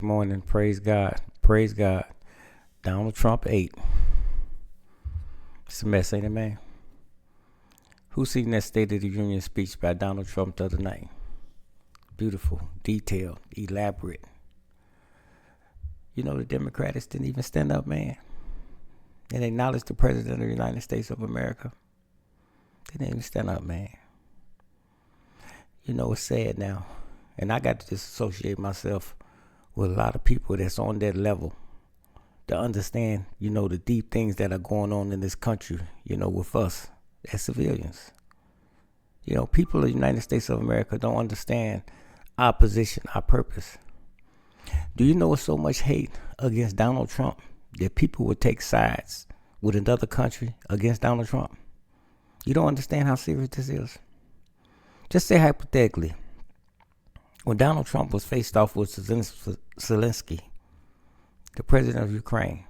Morning. Praise God. Praise God. Donald Trump ate. It's a mess, ain't it, man? Who seen that State of the Union speech by Donald Trump the other night? Beautiful, detailed, elaborate. You know, the Democrats didn't even stand up, man, and acknowledge the President of the United States of America. They didn't even stand up, man. You know, it's sad now. And I got to disassociate myself with a lot of people that's on that level to understand, the deep things that are going on in this country, with us as civilians. People of the United States of America don't understand our position, our purpose. Do you know it's so much hate against Donald Trump that people would take sides with another country against Donald Trump? You don't understand how serious this is. Just say hypothetically, when Donald Trump was faced off with Zelensky, the president of Ukraine,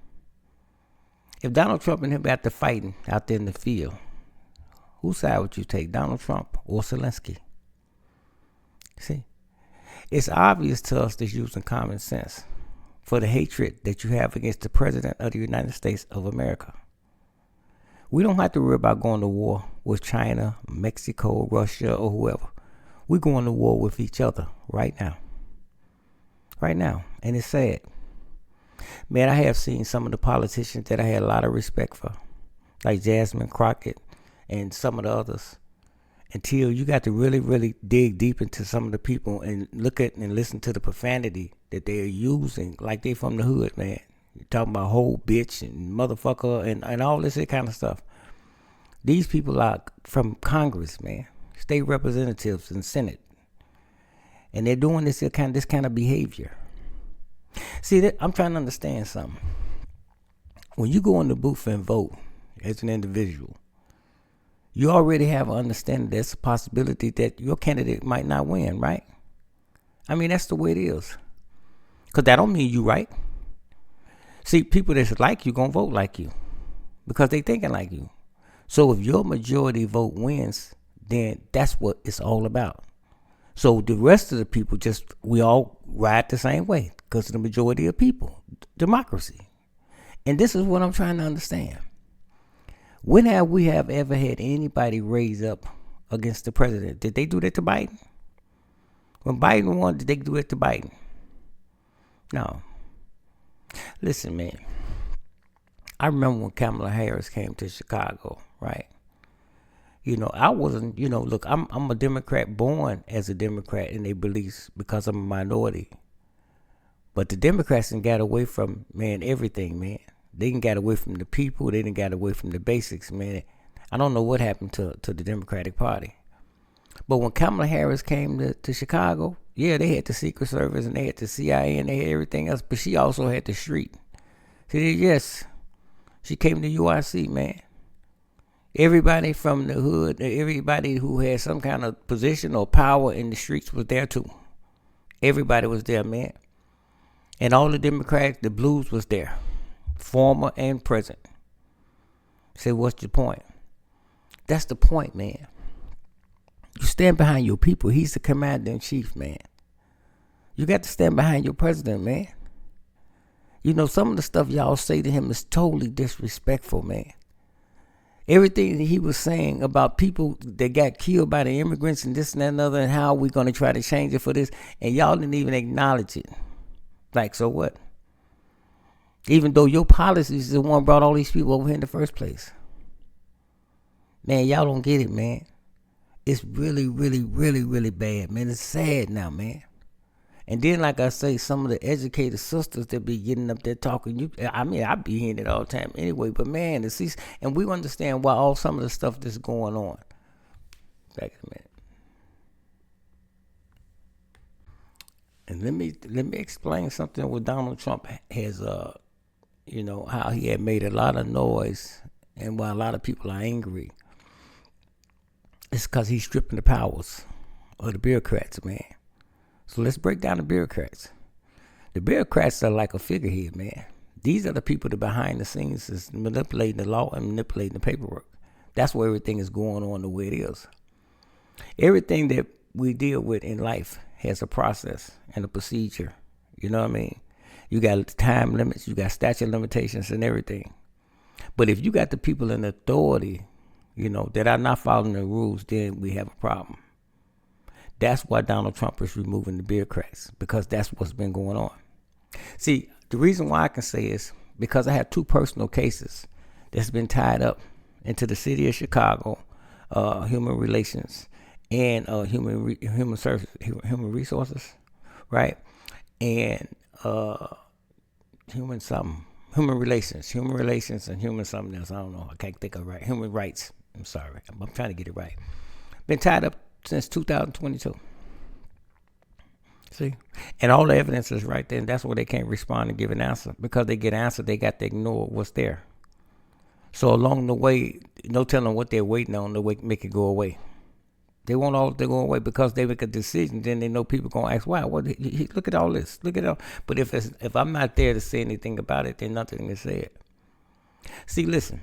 if Donald Trump and him got to fighting out there in the field, whose side would you take, Donald Trump or Zelensky? See, it's obvious to us that's using common sense for the hatred that you have against the president of the United States of America. We don't have to worry about going to war with China, Mexico, Russia, or whoever. We're going to war with each other right now. Right now. And it's sad. Man, I have seen some of the politicians that I had a lot of respect for, like Jasmine Crockett and some of the others. Until you got to really, really dig deep into some of the people and look at and listen to the profanity that they're using, like they from the hood, man. You're talking about whole bitch and motherfucker and all this kind of stuff. These people are from Congress, man, state representatives and Senate, and they're doing this kind of behavior. See, I'm trying to understand something. When you go in the booth and vote as an individual, you already have an understanding there's a possibility that your candidate might not win, right? I mean, that's the way it is. Because that don't mean you right. See, people that's like you gonna vote like you because they thinking like you. So if your majority vote wins, then that's what it's all about. So the rest of the people we all ride the same way because of the majority of people. Democracy. And this is what I'm trying to understand. When have we ever had anybody raise up against the president? Did they do that to Biden? When Biden won, did they do it to Biden? No. Listen, man. I remember when Kamala Harris came to Chicago, right? I wasn't, look, I'm a Democrat born as a Democrat in their beliefs because I'm a minority. But the Democrats didn't get away from, man, everything, man. They didn't get away from the people. They didn't get away from the basics, man. I don't know what happened to the Democratic Party. But when Kamala Harris came to Chicago, yeah, they had the Secret Service and they had the CIA and they had everything else. But she also had the street. See, yes, she came to UIC, man. Everybody from the hood, everybody who had some kind of position or power in the streets was there too. Everybody was there, man. And all the Democrats, the blues was there. Former and present. Say, what's your point? That's the point, man. You stand behind your people. He's the commander in chief, man. You got to stand behind your president, man. Some of the stuff y'all say to him is totally disrespectful, man. Everything that he was saying about people that got killed by the immigrants and this and that and other, and how we're going to try to change it for this, and y'all didn't even acknowledge it. Like, so what? Even though your policies is the one brought all these people over here in the first place. Man, y'all don't get it, man. It's really, really, really, really bad, man. It's sad now, man. And then, like I say, some of the educated sisters that be getting up there talking, I be hearing it all the time anyway, but man, and we understand why all some of the stuff that's going on. Back in a minute. And let me explain something what Donald Trump has how he had made a lot of noise and why a lot of people are angry. It's because he's stripping the powers of the bureaucrats, man. So let's break down the bureaucrats. The bureaucrats are like a figurehead, man. These are the people that behind the scenes is manipulating the law and manipulating the paperwork. That's where everything is going on the way it is. Everything that we deal with in life has a process and a procedure, You know what I mean? You got time limits, you got statute limitations and everything. But if you got the people in authority, that are not following the rules, then we have a problem. That's why Donald Trump is removing the bureaucrats, because that's what's been going on. See, the reason why I can say is because I have two personal cases that's been tied up into the city of Chicago, human relations and human resources, right? And human relations and human something else. I don't know. I can't think of right. Human rights. I'm sorry. I'm trying to get it right. Been tied up since 2022. See? And all the evidence is right there, and that's why they can't respond and give an answer. Because they get an answer, they got to ignore what's there. So along the way, no telling what they're waiting on to make it go away. They want all to go away because they make a decision. Then they know people gonna ask, "Why? What? Look at all this. Look at all." But if I'm not there to say anything about it, then nothing is said. See, listen.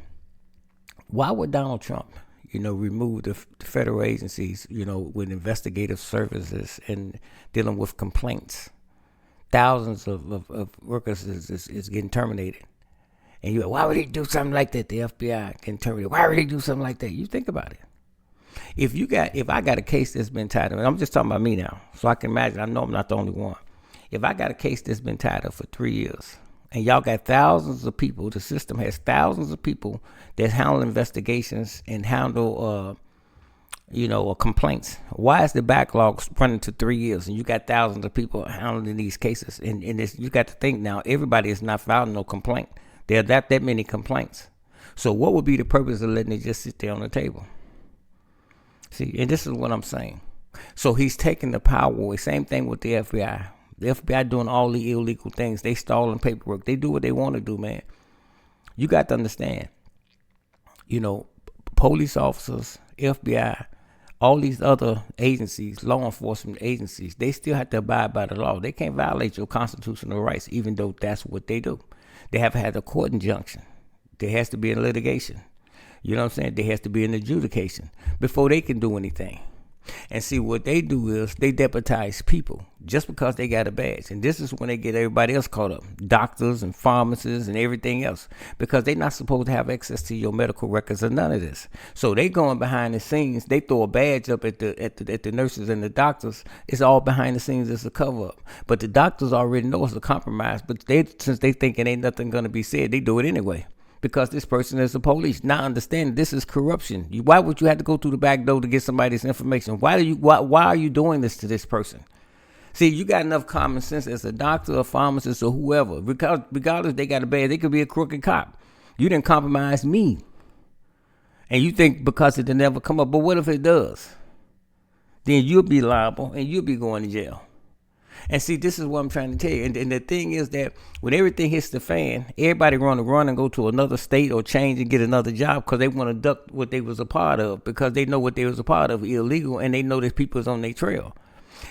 Why would Donald Trump, remove the federal agencies, with investigative services and dealing with complaints? Thousands of workers is getting terminated. And why would he do something like that? The FBI can terminate. Why would he do something like that? You think about it. If I got a case that's been tied up, and I'm just talking about me now, so I can imagine, I know I'm not the only one. If I got a case that's been tied up for 3 years, and y'all got thousands of people, the system has thousands of people that handle investigations and handle, complaints. Why is the backlog running to 3 years, and you got thousands of people handling these cases? And you got to think now, everybody is not filing no complaint. There are that many complaints. So what would be the purpose of letting it just sit there on the table? See, and this is what I'm saying. So he's taking the power away. Same thing with the FBI. The FBI doing all the illegal things. They stalling paperwork. They do what they want to do, man. You got to understand, police officers, FBI, all these other agencies, law enforcement agencies, they still have to abide by the law. They can't violate your constitutional rights, even though that's what they do. They have had a court injunction. There has to be a litigation. You know what I'm saying? There has to be an adjudication before they can do anything. And see, what they do is they deputize people just because they got a badge. And this is when they get everybody else caught up. Doctors and pharmacists and everything else. Because they're not supposed to have access to your medical records or none of this. So they going behind the scenes. They throw a badge up at the nurses and the doctors. It's all behind the scenes. It's a cover up. But the doctors already know it's a compromise. But since they thinking ain't nothing going to be said, they do it anyway. Because this person is the police. Now understand, this is corruption. Why would you have to go through the back door to get somebody's information? Why are you doing this to this person? See, you got enough common sense as a doctor, a pharmacist, or whoever. Regardless, they got a badge. They could be a crooked cop. You didn't compromise me. And you think because it didn't ever come up. But what if it does? Then you'll be liable and you'll be going to jail. And see, this is what I'm trying to tell you. And the thing is that when everything hits the fan, everybody run and go to another state or change and get another job because they want to duck what they was a part of, because they know what they was a part of illegal, and they know that people is on their trail.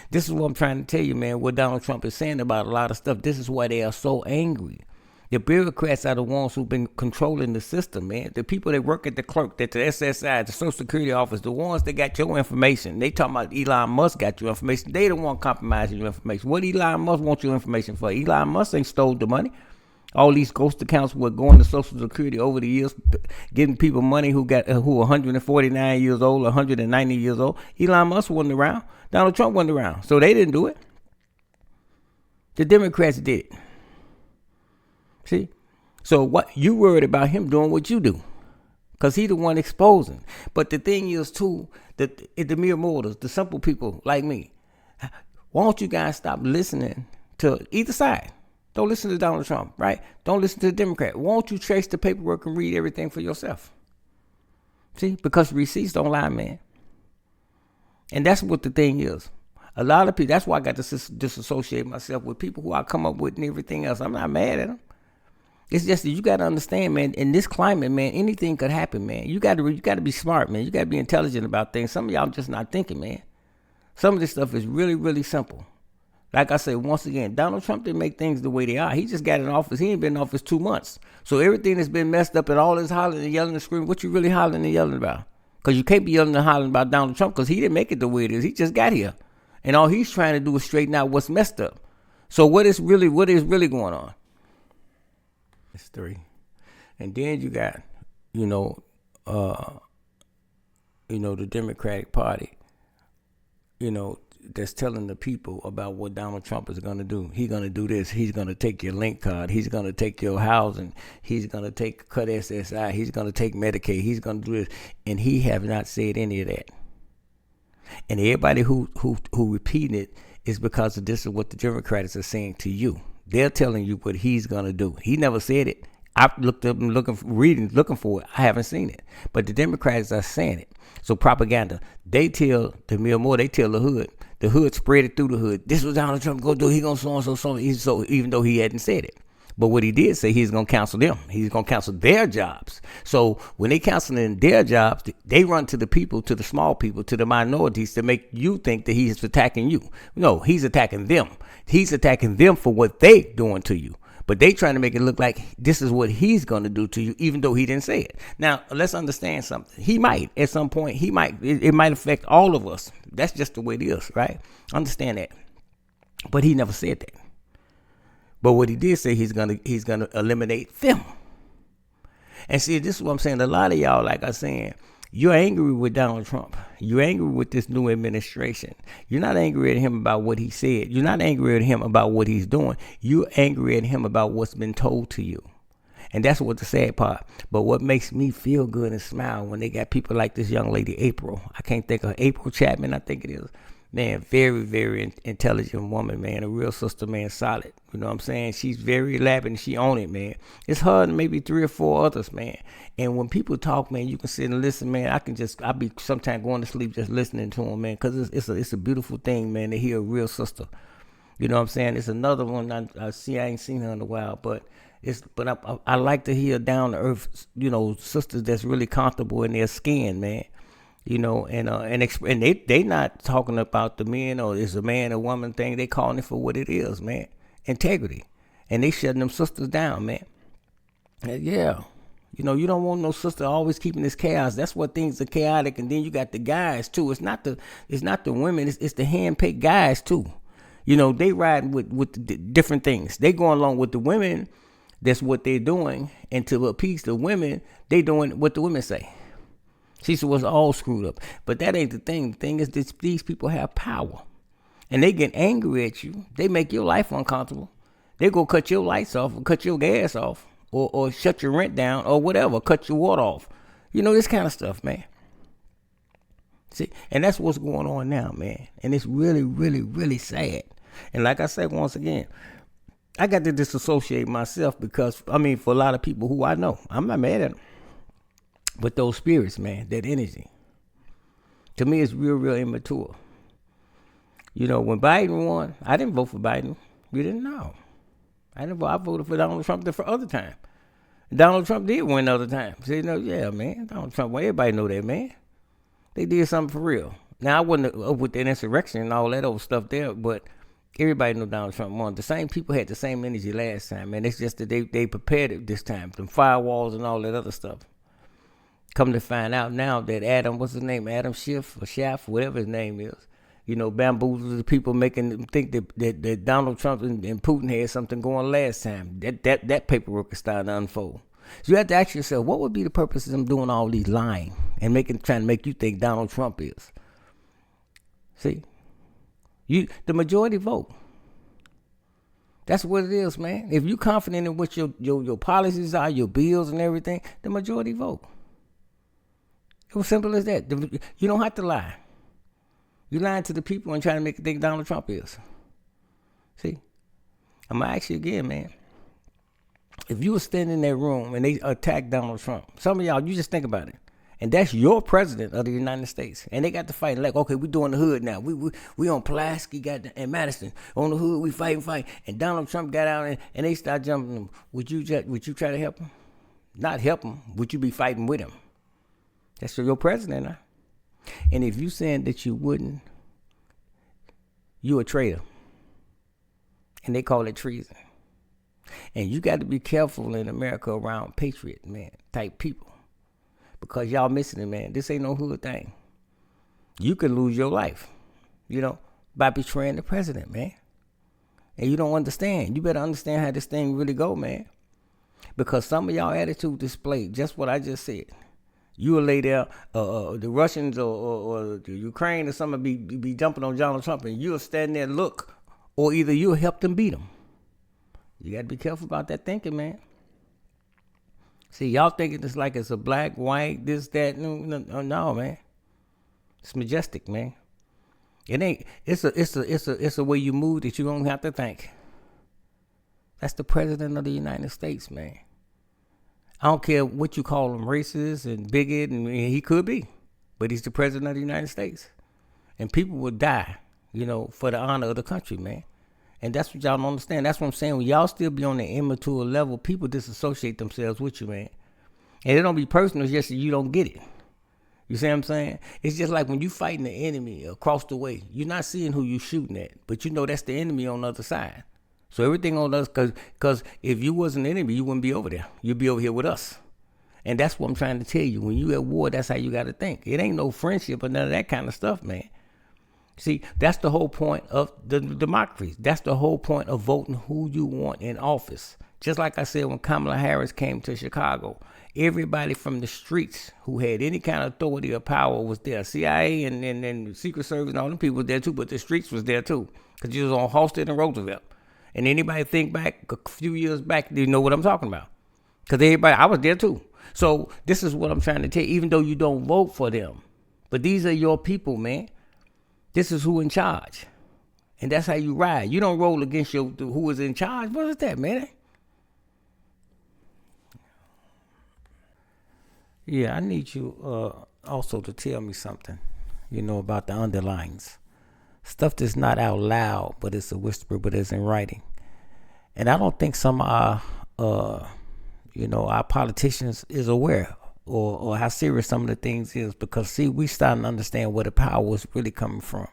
This is what I'm trying to tell you, man, what Donald Trump is saying about a lot of stuff. This is why they are so angry. The bureaucrats are the ones who've been controlling the system, man. The people that work at the clerk, at the SSI, the Social Security office, the ones that got your information. They talking about Elon Musk got your information. They don't want compromising your information. What Elon Musk want your information for? Elon Musk ain't stole the money. All these ghost accounts were going to Social Security over the years, giving people money who 149 years old, 190 years old. Elon Musk wasn't around. Donald Trump wasn't around. So they didn't do it. The Democrats did it. See? So what you worried about him doing what you do, because he the one exposing. But the thing is, too, that the mere mortals, the simple people like me, why don't you guys stop listening to either side? Don't listen to Donald Trump, right? Don't listen to the Democrat. Why don't you trace the paperwork and read everything for yourself? See? Because receipts don't lie, man. And that's what the thing is. A lot of people, that's why I got to disassociate myself with people who I come up with and everything else. I'm not mad at them. It's just that you got to understand, man, in this climate, man, anything could happen, man. You got to be smart, man. You got to be intelligent about things. Some of y'all just not thinking, man. Some of this stuff is really, really simple. Like I said, once again, Donald Trump didn't make things the way they are. He just got in office. He ain't been in office 2 months. So everything that's been messed up and all this hollering and yelling and screaming, what you really hollering and yelling about? Because you can't be yelling and hollering about Donald Trump because he didn't make it the way it is. He just got here. And all he's trying to do is straighten out what's messed up. So what is really going on? It's three. And then you got, you know, the Democratic Party, that's telling the people about what Donald Trump is going to do. He's going to do this. He's going to take your link card. He's going to take your housing. He's going to cut SSI. He's going to take Medicaid. He's going to do this. And he have not said any of that. And everybody who repeating it is because this is what the Democrats are saying to you. They're telling you what he's going to do. He never said it. I looked up and looking for it. I haven't seen it. But the Democrats are saying it. So propaganda. They tell the More, they tell the hood. The hood spread it through the hood. This was Donald Trump going to do. He going to so even though he hadn't said it. But what he did say, he's going to cancel them. He's going to cancel their jobs. So when they canceling their jobs, they run to the people, to the small people, to the minorities to make you think that he's attacking you. No, he's attacking them. He's attacking them for what they doing to you. But they trying to make it look like this is what he's going to do to you, even though he didn't say it. Now, let's understand something. He might, at some point, it might affect all of us. That's just the way it is, right? Understand that. But he never said that. But what he did say, he's gonna eliminate them. And see, this is what I'm saying. A lot of y'all, like I'm saying, you're angry with Donald Trump. You're angry with this new administration. You're not angry at him about what he said. You're not angry at him about what he's doing. You're angry at him about what's been told to you. And that's what the sad part. But what makes me feel good and smile when they got people like this young lady, April. I can't think of April Chapman, I think it is. Man, very, very intelligent woman, man. A real sister, man, solid. You know what I'm saying? She's very elaborate. She own it, man. It's her and maybe 3 or 4 others, man. And when people talk, man, you can sit and listen, man. I'll be sometimes going to sleep just listening to them, man, because it's a beautiful thing, man, to hear a real sister. You know what I'm saying? It's another one I ain't seen her in a while, but I like to hear down to earth, sisters that's really comfortable in their skin, man. And they not talking about the men or it's a man or woman thing. They calling it for what it is, man. Integrity. And they shutting them sisters down, man. And yeah. You don't want no sister always keeping this chaos. That's what things are chaotic. And then you got the guys too. It's not the women. It's the hand-picked guys too. They riding with the different things. They going along with the women. That's what they're doing. And to appease the women, they doing what the women say. See, so it's all screwed up. But that ain't the thing. The thing is that these people have power. And they get angry at you. They make your life uncomfortable. They go cut your lights off or cut your gas off or shut your rent down or whatever, cut your water off. This kind of stuff, man. See, and that's what's going on now, man. And it's really, really, really sad. And like I said, once again, I got to disassociate myself because, for a lot of people who I know, I'm not mad at them. But those spirits, man, that energy, to me, it's real, real immature. When Biden won, I didn't vote for Biden. You didn't know. I voted for Donald Trump the other time. Donald Trump did win the other time. So, yeah, man, Donald Trump, well, everybody know that, man. They did something for real. Now, I wasn't up with that insurrection and all that old stuff there, but everybody knew Donald Trump won. The same people had the same energy last time, man. It's just that they prepared it this time. Them firewalls and all that other stuff. Come to find out now that Adam Schiff or Schaff, whatever his name is, bamboozled the people, making them think that Donald Trump and Putin had something going last time. That paperwork is starting to unfold. So you have to ask yourself, what would be the purpose of them doing all these lying and trying to make you think Donald Trump is? See, the majority vote. That's what it is, man. If you're confident in what your policies are, your bills and everything, the majority vote. It was simple as that. You don't have to lie. You're lying to the people and trying to make them think Donald Trump is. See? I'm going to ask you again, man. If you were standing in that room and they attacked Donald Trump, some of y'all, you just think about it. And that's your president of the United States. And they got to fight like, okay, we doing the hood now. We on Pulaski and Madison. On the hood, we fight. And Donald Trump got out and they start jumping him. Would you try to help him? Not help him. Would you be fighting with him? That's your president, huh? And if you saying that you wouldn't, you a traitor. And they call it treason. And you got to be careful in America around patriot, man, type people. Because y'all missing it, man. This ain't no hood thing. You can lose your life, by betraying the president, man. And you don't understand. You better understand how this thing really go, man. Because some of y'all attitude display just what I just said. You will lay there, the Russians or the Ukraine or somebody be jumping on Donald Trump, and you'll stand there and look, or either you'll help them beat them. You got to be careful about that thinking, man. See, y'all thinking it's like it's a black, white, this, that. No, man. It's majestic, man. It ain't. It's a way you move that you don't have to think. That's the president of the United States, man. I don't care what you call him, racist and bigot, and he could be, but he's the president of the United States, and people would die, for the honor of the country, man. And that's what y'all don't understand. That's what I'm saying. When y'all still be on the immature level, people disassociate themselves with you, man. And it don't be personal. It's just that you don't get it. You see what I'm saying? It's just like when you fighting the enemy across the way. You're not seeing who you shooting at, but you know that's the enemy on the other side. So everything on us, because if you wasn't an enemy, you wouldn't be over there. You'd be over here with us. And that's what I'm trying to tell you. When you at war, that's how you got to think. It ain't no friendship or none of that kind of stuff, man. See, that's the whole point of the democracy. That's the whole point of voting who you want in office. Just like I said, when Kamala Harris came to Chicago, everybody from the streets who had any kind of authority or power was there. CIA and Secret Service and all them people was there too, but the streets was there too. Because you was on Halsted and Roosevelt. And anybody think back a few years back, they know what I'm talking about. Because I was there too. So this is what I'm trying to tell you, even though you don't vote for them. But these are your people, man. This is who in charge. And that's how you ride. You don't roll against who is in charge. What is that, man? Yeah, I need you also to tell me something, about the underlines. Stuff that's not out loud, but it's a whisper, but it's in writing. And I don't think some of our politicians is aware or how serious some of the things is, because see, we starting to understand where the power is really coming from.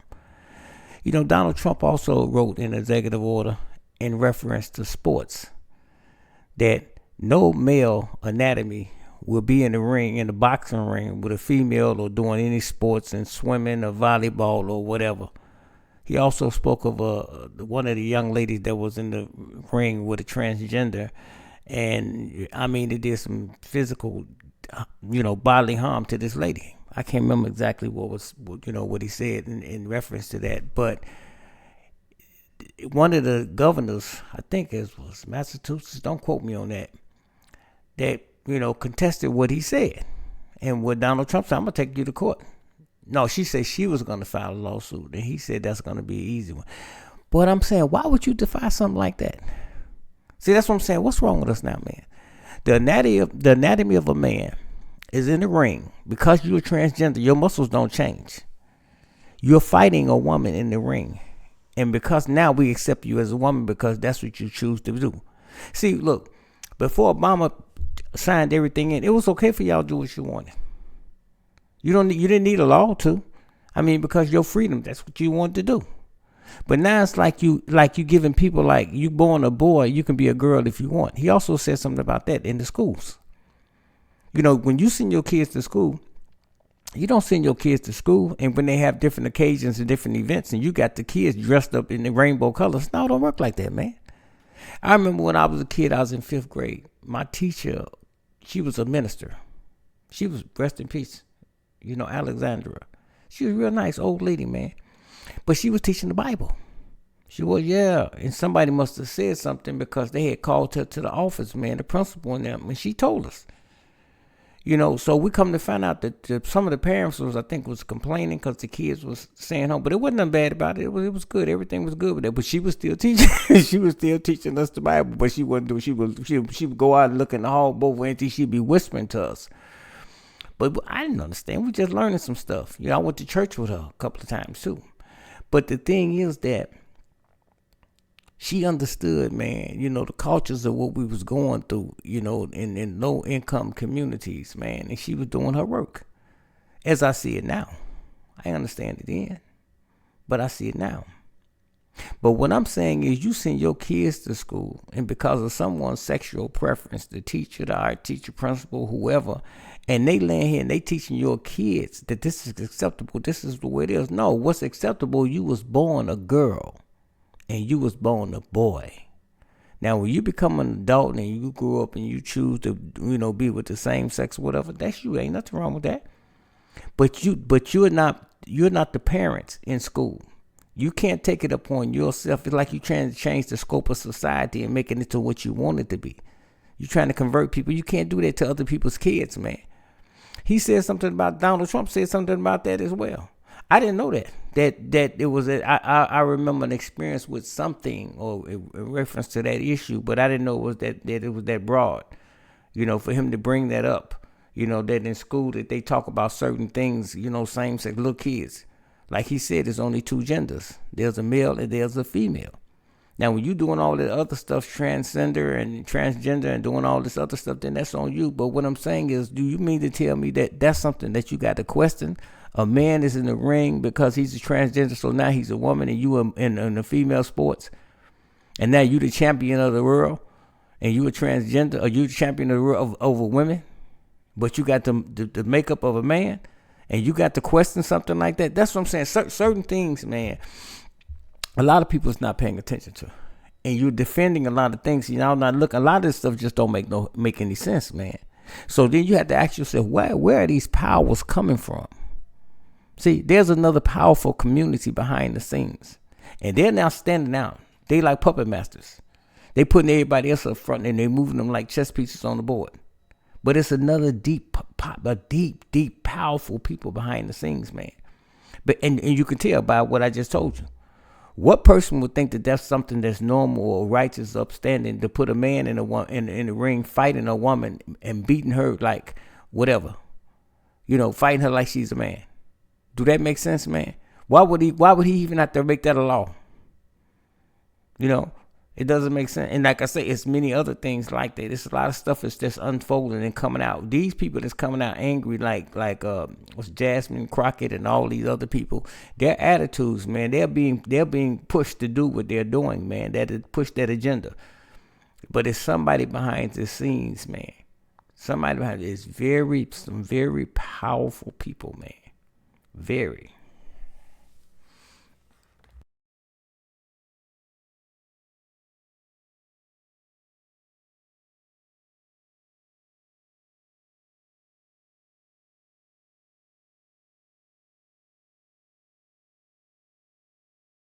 Donald Trump also wrote in executive order in reference to sports that no male anatomy will be in the boxing ring with a female or doing any sports in swimming or volleyball or whatever. He also spoke of one of the young ladies that was in the ring with a transgender, and I mean, it did some physical, bodily harm to this lady. I can't remember exactly what he said in reference to that, but one of the governors, I think it was Massachusetts, don't quote me on that, contested what he said. And what Donald Trump said, I'm going to take you to court. No, she said she was going to file a lawsuit, and he said that's going to be an easy one. But I'm saying, why would you defy something like that? See, that's what I'm saying. What's wrong with us now, man? The anatomy of a man is in the ring. Because you're transgender, your muscles don't change. You're fighting a woman in the ring. And because now we accept you as a woman because that's what you choose to do. See, look, before Obama signed everything in, it was okay for y'all to do what you wanted. You didn't need a law to. I mean, because your freedom, that's what you wanted to do. But now it's like you giving people, like, you born a boy, you can be a girl if you want. He also said something about that in the schools. When you send your kids to school, you don't send your kids to school, and when they have different occasions and different events, and you got the kids dressed up in the rainbow colors, no, it don't work like that, man. I remember when I was a kid, I was in 5th grade. My teacher, she was a minister. She was, rest in peace, Alexandra. She was a real nice old lady, man. But she was teaching the Bible. She was, yeah. And somebody must have said something because they had called her to the office, man, the principal and them, and she told us. So we come to find out that some of the parents was complaining because the kids was staying home. But it wasn't nothing bad about it. It was good. Everything was good with that. But she was still teaching. She was still teaching us the Bible. But she wouldn't do. She would go out and look in the hall both ways. She'd be whispering to us. But I didn't understand. We just learning some stuff. I went to church with her a couple of times too. But the thing is that she understood, man, the cultures of what we was going through, in low income communities, man. And she was doing her work. As I see it now. I understand it then, but I see it now. But what I'm saying is, you send your kids to school, and because of someone's sexual preference, the teacher, the art teacher, principal, whoever, and they land here and they teaching your kids that this is acceptable, this is the way it is. No, what's acceptable, you was born a girl. and you was born a boy. Now, when you become an adult and you grew up and you choose to, be with the same sex or whatever, that's you. Ain't nothing wrong with that. But you're not the parents in school. You can't take it upon yourself. It's like you're trying to change the scope of society and making it to what you want it to be. You're trying to convert people. You can't do that to other people's kids, man. He said something about Donald Trump said something about that as well. I didn't know that it was I remember an experience with something or in reference to that issue, but I didn't know it was that it was that broad. For him to bring that up, that in school that they talk about certain things, same sex little kids. Like he said, there's only two genders. There's a male and there's a female. Now, when you doing all that other stuff, transgender and doing all this other stuff, then that's on you. But what I'm saying is, do you mean to tell me that that's something that you got to question? A man is in the ring because he's a transgender, so now he's a woman, and you are in the female sports, and now you the champion of the world, and you a transgender, or you the champion of the world over women, but you got the makeup of a man, and you got to question something like that. That's what I'm saying. Certain things, man, a lot of people's not paying attention to, and you're defending a lot of things. Not looking. A lot of this stuff just don't make any sense, man. So then you have to ask yourself, where are these powers coming from? See, there's another powerful community behind the scenes, and they're now standing out. They like puppet masters. They putting everybody else up front, and they moving them like chess pieces on the board. But it's another deep, powerful people behind the scenes, man. But and you can tell by what I just told you. What person would think that that's something that's normal or righteous, upstanding, to put a man in the ring fighting a woman and beating her like whatever, fighting her like she's a man? Do that make sense, man? Why would he even have to make that a law? It doesn't make sense. And like I say, it's many other things like that. There's a lot of stuff that's just unfolding and coming out. These people that's coming out angry, like what's Jasmine Crockett and all these other people, their attitudes, man, they're being pushed to do what they're doing, man. That push that agenda. But it's somebody behind the scenes, man. Somebody behind it is some very powerful people, man. Very.